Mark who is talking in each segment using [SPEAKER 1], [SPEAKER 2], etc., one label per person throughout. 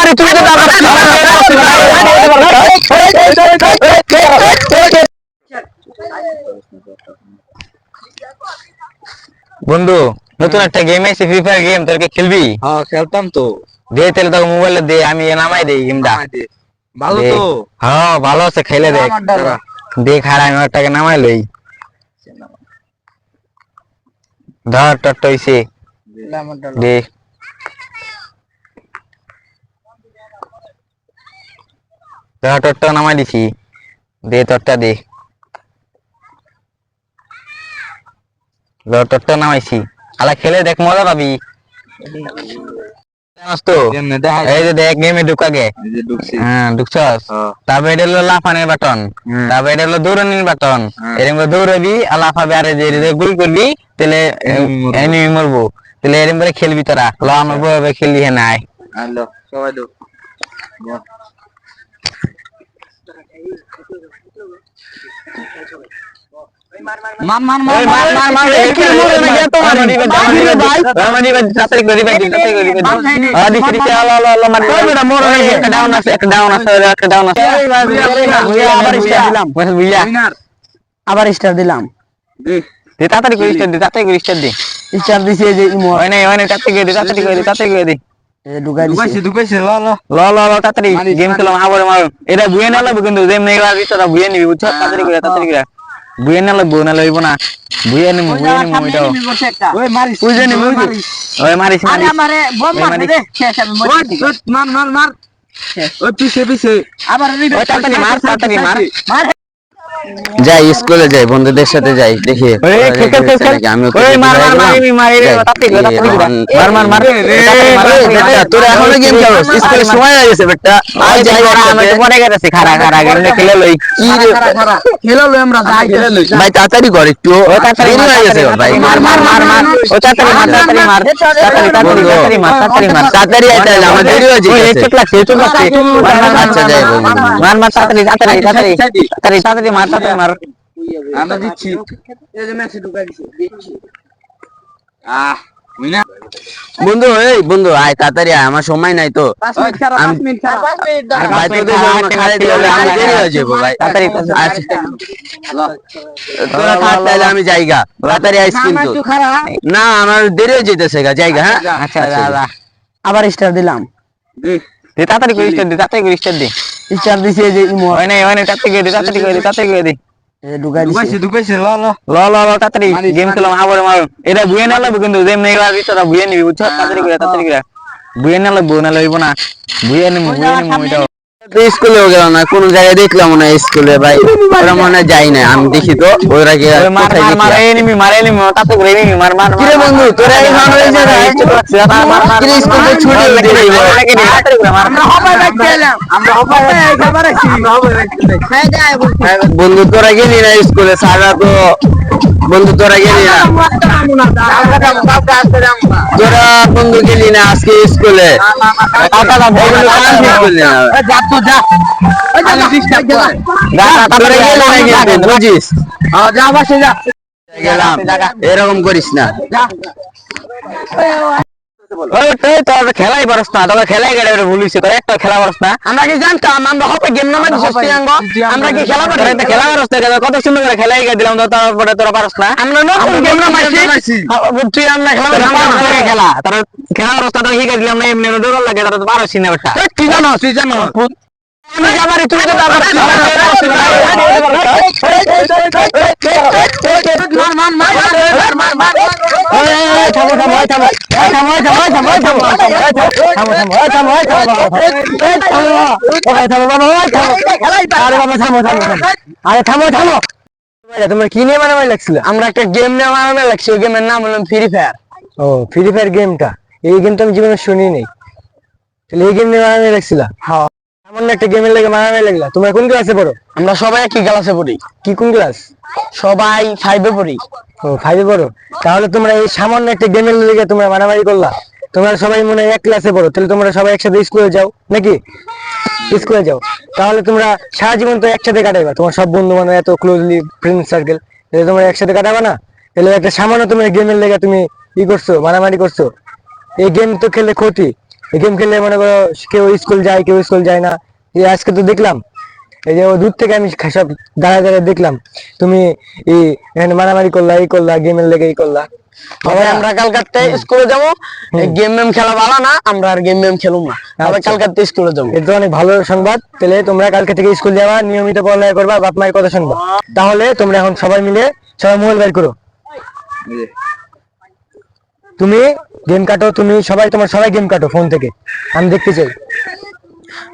[SPEAKER 1] মারি তুমি তো বন্ধু নতুন একটা গেম আছে ফ্রি ফায়ার গেম তোকে খেলবি?
[SPEAKER 2] হ্যাঁ খেলতাম তো।
[SPEAKER 1] দে তাহলে তোকে মোবাইলে দে, আমি নামাই দেই গেমটা।
[SPEAKER 2] ভালো তো?
[SPEAKER 1] হ্যাঁ ভালো আছে, খেলে দেখ। দেখ আর আমি ওটাকে নামাই লই। ধর টট হইছে দেখ। ধর টটটা নামাই দিছি, দে টটটা দে। ধর টটটা নামাইছি, আলা খেলে দেখ মজা পাবি। এই যে দেখ গেমে ঢুকা গে। হ্যাঁ ঢুকছস। তারপরে এটা হলো লাফানের বাটন, তারপরে এটা হলো দৌড়ানির বাটন। এরকম দৌড়াবি আর লাফাবি, আর যে গুলি করবি তাহলে এনিমি মরবো। তাহলে এরকম করে খেলবি তোরা। ল আমার বউ খেললি হ্যাঁ নাই
[SPEAKER 2] সবাই দো মান মান মান মান মান মান কি মরে না গেতো মারি ভাই
[SPEAKER 1] মারি ভাই তাড়াতাড়ি করে ভাই তাড়াতাড়ি করে আ দিছি দিছি আলো আলো আলো মারি ওইটা মরে না, একটা ডাউন আছে একটা ডাউন আছে একটা ডাউন আছে।
[SPEAKER 2] আবার স্টার দিলাম
[SPEAKER 1] বুইয়া
[SPEAKER 2] আবার স্টার দিলাম।
[SPEAKER 1] দে তাড়াতাড়ি করে স্টার দে, তাড়াতাড়ি করে স্টার দে।
[SPEAKER 2] স্টার দিছি এই যে ইমো
[SPEAKER 1] হয় না তাড়াতাড়ি করে দে, তাড়াতাড়ি করে দে, তাড়াতাড়ি করে দে।
[SPEAKER 2] ঢুকাইছে ল ল
[SPEAKER 1] ল ল ল তাড়াতাড়ি গেম খেলাম আবার মার। এটা বুয়ে না লাগবে কিন্তু যেমন এগুলা ভিতরে বুয়ে নিবি বুঝছ। তাড়াতাড়ি করে তাড়াতাড়ি করে বুয়ে না লাগবে, না লইব না। বুয়ে নিমু এটাও
[SPEAKER 2] ওই মারিস
[SPEAKER 1] বুঝে নিবি ওই মারিস
[SPEAKER 2] আরে আমারে বম মার দে শেষ আমি মরে মার মার মার ওই পিছে পিছে আবার
[SPEAKER 1] ওই তাড়াতাড়ি মার তাড়াতাড়ি মার।
[SPEAKER 3] যাই স্কুলে যাই, বন্ধুদের সাথে যাই, দেখি তোরা এখনো গেম খেলোস? স্কুলের সময় হয়ে গেছে বেটা। ভাই তাড়াতাড়ি কর একটু, দেরি হয়ে গেছে ভাই। তাড়াতাড়ি আইতে হবে, আমার দেরি হয়ে যাচ্ছে। আচ্ছা যাই
[SPEAKER 1] তাড়াতাড়ি মার তাড়াতাড়ি মার।
[SPEAKER 2] আমরা দিচ্ছি এই যে ম্যাচে ঢুকাই দিচ্ছি। মিনা
[SPEAKER 3] বন্ধু, এই বন্ধু আয় তাড়াতাড়ি আয়, আমার সময় নাই তো।
[SPEAKER 2] 5 মিনিট খেলা 5 মিনিট খেলা
[SPEAKER 3] ভাই তোদের জন্য খালি দিলে আমি দেরি হয়ে যাবো ভাই।
[SPEAKER 1] তাড়াতাড়ি
[SPEAKER 3] তোরা থাক তাহলে আমি যাইগা, তাড়াতাড়ি আইস কিন্তু। না আমার দেরি হয়ে যেতেছে গা, যাইগা। হ্যাঁ
[SPEAKER 1] আচ্ছা দাদা
[SPEAKER 2] আবার স্টার দিলাম।
[SPEAKER 1] দে তাড়াতাড়ি করে স্টার দে, তাড়াতাড়ি করে স্টার দে।
[SPEAKER 2] স্টার দিছি এই যে ইমো
[SPEAKER 1] হয় না তাড়াতাড়ি করে দে, তাড়াতাড়ি করে দে, তাড়াতাড়ি করে দে।
[SPEAKER 2] ঢুকাইছে ল ল
[SPEAKER 1] ল ল ল তাড়াতাড়ি গেম খেলাম আবার মার। এটা বুয়ে না লাগবে কিন্তু যেমন এগুলা ভিতরে বুয়ে নিবি বুঝছ। তাড়াতাড়ি করে বুয়ে না লাগবে, না লইব না। বুয়ে নিমু এটাও।
[SPEAKER 3] স্কুলেও গেলাম না, কোন জায়গায় দেখলাম না স্কুলে ভাই। ওরা মনে যাই না, আমি দেখি তো ওরা কি
[SPEAKER 1] মারে এনিমি তাতে করে এনিমি মার মার।
[SPEAKER 3] কিরে বন্ধু তোরা এই মান হয়েছে না? কিরে স্কুল তো ছুটি দিয়ে দিব।
[SPEAKER 2] আমরা হবাই ব্যাক খেলাম, আমরা হবাই খাবার আছি, আমরা হবাই ব্যাক
[SPEAKER 3] বন্ধু তোরা গেলি না স্কুলে? সারা তো বন্ধু তোরা গেলি না, তোরা বন্ধু গেলি না আজকে স্কুলে? বুঝিস এরকম করিস না।
[SPEAKER 1] খেলাই পারস না, তোকে খেলাই গেলে ভুলিস তোর একটা খেলা পারস না। আমরা কি জানতাম আমরা হবে গেম নামে আমরা কি খেলা পারি? খেলা পারস না, কত সুন্দর করে খেলাই গিয়ে দিলাম, তারপরে তোরা পারস না। আমরা নতুন গেম নামাইছি তুই আমরা খেলা তারা খেলা পারস না, তোকে শিখে দিলাম না। এমনি দৌড় লাগে তারা তো পারস না। বেটা তুই জানো আমি যাবারি তুই তো মার মার মার মার মার।
[SPEAKER 2] তোমার কি নিয়ে মারামারি লাগছিল?
[SPEAKER 1] আমরা একটা গেম নিয়ে মারামারি লাগছে, ওই গেমের নাম হলো ফ্রি ফায়ার।
[SPEAKER 2] ও ফ্রি ফায়ার গেমটা, এই গেমটা আমি জীবনে শুনি নাই। তাহলে এই গেম নিয়ে মারামারি লাগছিল?
[SPEAKER 1] হ্যাঁ
[SPEAKER 2] সামান্য একটা গেমের লাগে মারামারি লাগলা। তোমরা কোন ক্লাসে পড়ো?
[SPEAKER 1] আমরা সবাই একই ক্লাসে পড়ি।
[SPEAKER 2] কি কোন ক্লাস?
[SPEAKER 1] সবাই 5 এ পড়ি।
[SPEAKER 2] ও 5 এ পড়ো। তাহলে তোমরা এই সামান্য একটা গেমের লেগে তোমরা মারামারি করলা? তোমরা সবাই মনে হয় এক ক্লাসে পড়ো, তাহলে তোমরা সবাই একসাথে স্কুলে যাও নাকি? স্কুলে যাও, তাহলে তোমরা সারা জীবন তো একসাথে কাটাইবা। তোমার সব বন্ধু বান্ধব এত ক্লোজলি ফ্রেন্ড সার্কেল, তাহলে তোমরা একসাথে কাটাবা না? তাহলে একটা সামান্য তোমরা গেমের লেগে তুমি ই করছো, মারামারি করছো। এই গেম তো খেলে ক্ষতি, এই গেম খেললে মনে করো কেউ স্কুল যায় কেউ স্কুল যায় না। এই আজকে তো দেখলাম এই যে ও দূর থেকে আমি সব দাঁড়ায় দাঁড়ায় দেখলাম তুমি এখানে মারামারি করলা, এই করলা, গেমের লেগে এই করলা।
[SPEAKER 1] তবে আমরা কালকাতে স্কুলে যাবো, গেম খেলা ভালো না, আমরা আর গেম খেলুম না, তবে
[SPEAKER 2] আচ্ছা।
[SPEAKER 1] কালকাতে স্কুলে যাবো।
[SPEAKER 2] এটা তো অনেক ভালো সংবাদ। তাহলে তোমরা কালকে থেকে স্কুল যাবা, নিয়মিত পড়ালেখা করবা, বাপ মায়ের কথা শুনবা। তাহলে তোমরা এখন সবাই মিলে সবাই মোবাইল বের করো। তুমি গেম কাটো, তুমি সবাই তোমার সবাই গেম কাটো ফোন থেকে, আমি দেখতে চাই।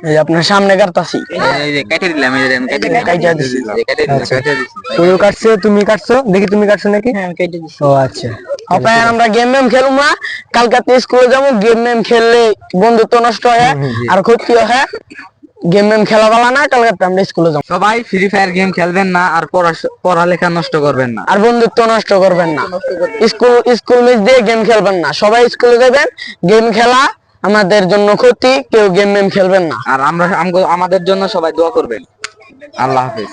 [SPEAKER 1] এই যে আপনার সামনে কাটতাছি,
[SPEAKER 3] এই যে কেটে দিলাম, এই যে আমি কেটে দিলাম,
[SPEAKER 1] কাইটা দিছি।
[SPEAKER 3] কেটে দিলাম, কেটে দিছি।
[SPEAKER 2] তুইও কাটছো, তুমি কাটছো, দেখি তুমি কাটছো নাকি?
[SPEAKER 1] হ্যাঁ কেটে দিছি।
[SPEAKER 2] ও আচ্ছা।
[SPEAKER 1] আপনার আমরা গেম খেলুম না, কালকাতে স্কুলে যাবো। গেম খেললে বন্ধুত্ব নষ্ট হয় আর ক্ষতি হয়। গেম খেলা ভালো না, কালকাতে আমরা স্কুলে যাবো।
[SPEAKER 3] সবাই ফ্রি ফায়ার গেম খেলবেন না, আর পড়ালেখা নষ্ট করবেন না।
[SPEAKER 1] আর বন্ধুত্ব নষ্ট করবেন না। স্কুল মিস দিয়ে গেম খেলবেন না, সবাই স্কুলে যাবেন। গেম খেলা আমাদের জন্য ক্ষতি, কেউ গেম খেলবেন না।
[SPEAKER 3] আর আমাদের জন্য সবাই দোয়া করবেন। আল্লাহ হাফেজ।